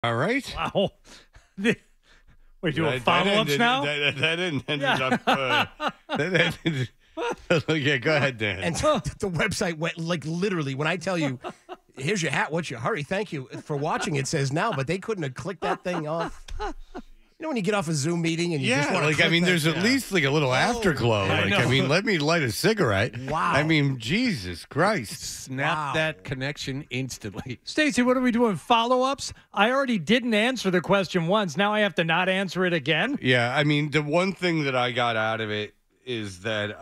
All right. Wow. We doing follow-ups now? That ended up. That ended, yeah, go ahead, Dan. And the website went like literally when I tell you, here's your hat, what's your hurry? Thank you for watching. It says now, but they couldn't have clicked that thing off. You know when you get off a Zoom meeting and you just want to like I mean, there's at least like a little afterglow. I I mean, let me light a cigarette. Wow. I mean, Jesus Christ. Snap that connection instantly. Stacey, what are we doing? Follow-ups? I already didn't answer the question once. Now I have to not answer it again? Yeah, I mean, the one thing that I got out of it is that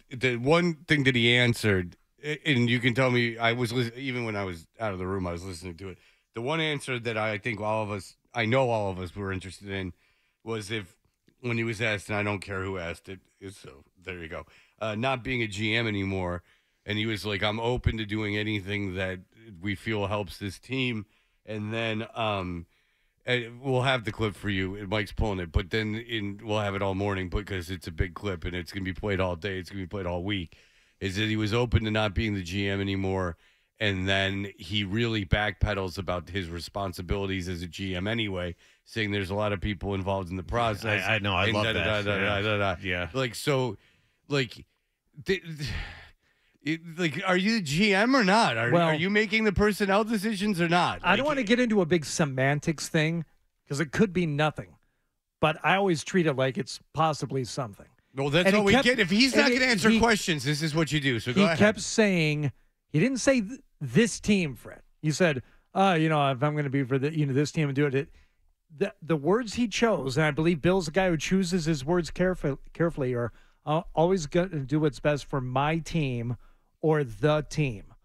the one thing that he answered, and you can tell me, I was even when I was out of the room, I was listening to it. The one answer that I think I know all of us were interested in was when he was asked, and I don't care who asked it, so there you go, not being a GM anymore. And he was like, I'm open to doing anything that we feel helps this team. And then we'll have the clip for you. Mike's pulling it, but then we'll have it all morning because it's a big clip and it's going to be played all day. It's going to be played all week. Is that he was open to not being the GM anymore. And then he really backpedals about his responsibilities as a GM anyway, saying there's a lot of people involved in the process. I know. I love that. Yeah. Like, so, like, are you the GM or not? Are you making the personnel decisions or not? I don't want to get into a big semantics thing because it could be nothing. But I always treat it like it's possibly something. Well, that's all we get. If he's not going to answer questions, this is what you do. So go ahead. He kept saying, he didn't say this team, Fred. He said, if I'm going to be for this team and do it. The words he chose, and I believe Bill's the guy who chooses his words carefully, are always going to do what's best for my team or the team.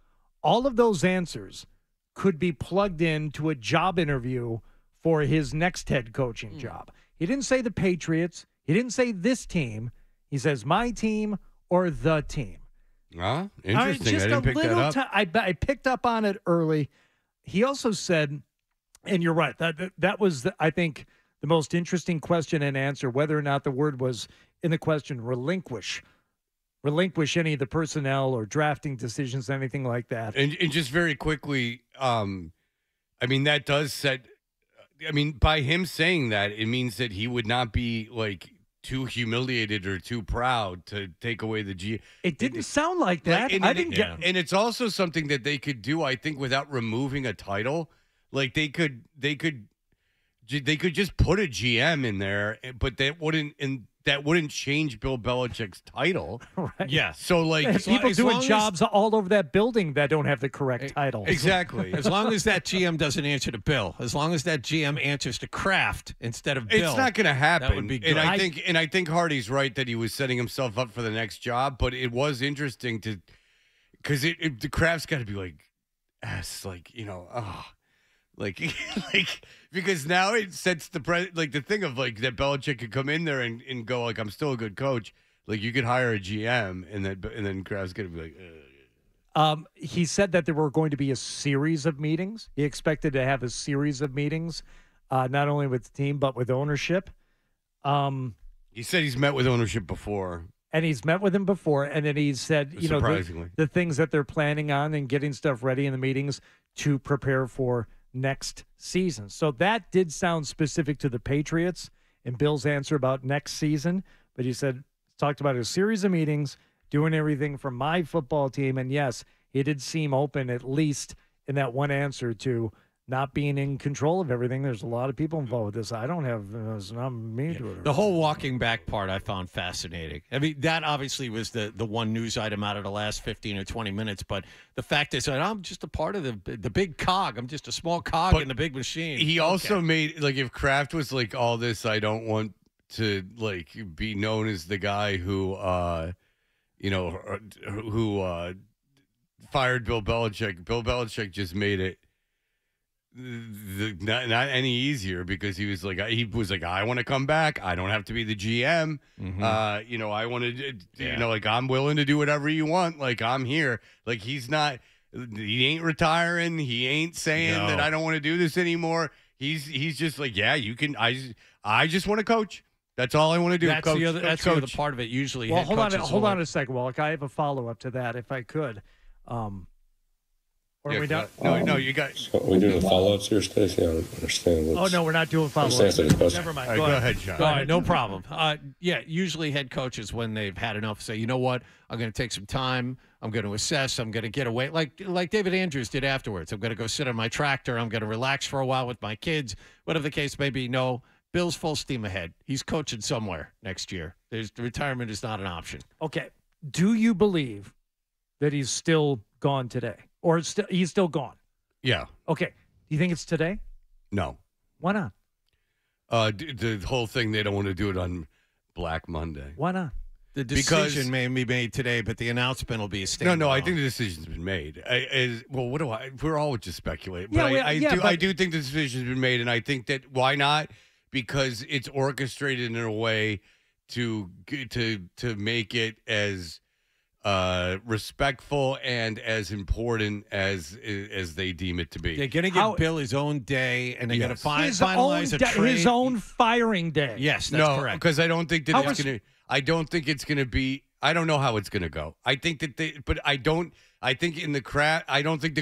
All of those answers could be plugged into a job interview for his next head coaching job. He didn't say the Patriots. He didn't say this team. He says my team or the team. Interesting. I didn't pick that up. I picked up on it early. He also said, and you're right, that was, I think, the most interesting question and answer, whether or not the word was in the question relinquish any of the personnel or drafting decisions, anything like that. And just very quickly, I mean, that does set – I mean, by him saying that, it means that he would not be, like – too humiliated or too proud to take away the G. It didn't sound like that. Like, I didn't get. And it's also something that they could do, I think, without removing a title. Like they could just put a GM in there, but that wouldn't change Bill Belichick's title. Right. Yeah. So like there's people doing jobs all over that building that don't have the correct title. Exactly. As long as that GM doesn't answer to Bill, as long as that GM answers to Kraft instead of Bill, it's not going to happen. That would be good. And I think Hardy's right that he was setting himself up for the next job. But it was interesting because the Kraft's got to be like, because now it sets the the thing of like that Belichick could come in there and go like, I'm still a good coach. Like you could hire a GM and then Kraft's gonna be like. He said that there were going to be a series of meetings. He expected to have a series of meetings, not only with the team but with ownership. He said he's met with ownership before. And he's met with him before, and then he said, the things that they're planning on and getting stuff ready in the meetings to prepare for next season. So that did sound specific to the Patriots and Bill's answer about next season. But he said, talked about a series of meetings, doing everything for my football team. And yes, he did seem open, at least in that one answer, to not being in control of everything. There's a lot of people involved with this. I don't have, it's not me to it. The whole walking back part I found fascinating. I mean, that obviously was the one news item out of the last 15 or 20 minutes, but the fact is that I'm just a part of the big cog. I'm just a small cog in the big machine. He also made, like, if Kraft was like, all this, I don't want to, like, be known as the guy who, fired Bill Belichick. Bill Belichick just made it not any easier because he was like, I want to come back. I don't have to be the GM. Mm-hmm. I want to, like, I'm willing to do whatever you want. Like, I'm here. Like, he ain't retiring. He ain't saying that I don't want to do this anymore. He's just like, yeah, you can. I just want to coach. That's all I want to do. That's coach, the other part of it. Usually, well, hold on a second, Wallach. I have a follow up to that, if I could. Or Or are we done? No, you got. So are we doing the follow-ups here, Stacey? I don't understand. Oh, no, we're not doing Let's follow-ups. answer the question. Never mind. All right, go ahead, John. All right, no problem. Yeah, usually head coaches, when they've had enough, say, you know what, I'm going to take some time. I'm going to assess. I'm going to get away, like David Andrews did afterwards. I'm going to go sit on my tractor. I'm going to relax for a while with my kids, whatever the case may be. No, Bill's full steam ahead. He's coaching somewhere next year. Retirement is not an option. Okay. Do you believe that he's still gone today? Or he's still gone? Yeah. Okay. Do you think it's today? No. Why not? The whole thing, they don't want to do it on Black Monday. Why not? The decision may be made today, but the announcement will be a standalone. No, I think the decision's been made. We're all just speculating. But Yeah, I do think the decision's been made, and I think that why not? Because it's orchestrated in a way to make it as respectful and as important as they deem it to be. They're going to give Bill his own day, and they're going to finalize a trade. His own firing day. Yes, that's correct. Because I don't think that it's going to. I don't think it's going to be. I don't know how it's going to go. I think that I don't. I think in the craft. I don't think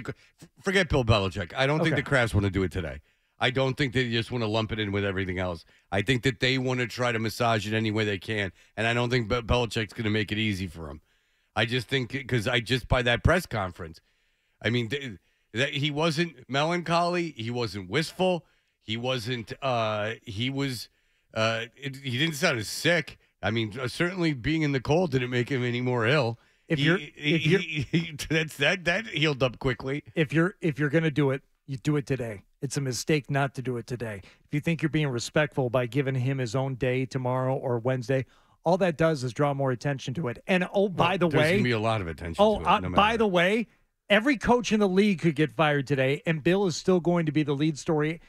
forget Bill Belichick. I don't think the Crafts want to do it today. I don't think they just want to lump it in with everything else. I think that they want to try to massage it any way they can, and I don't think Belichick's going to make it easy for him. I just think because by that press conference, I mean, that he wasn't melancholy, he wasn't wistful, he wasn't. He didn't sound as sick. I mean, certainly being in the cold didn't make him any more ill. That healed up quickly. If you're gonna do it, you do it today. It's a mistake not to do it today. If you think you're being respectful by giving him his own day tomorrow or Wednesday, all that does is draw more attention to it. And by the way, there's gonna be a lot of attention. By the way, every coach in the league could get fired today, and Bill is still going to be the lead story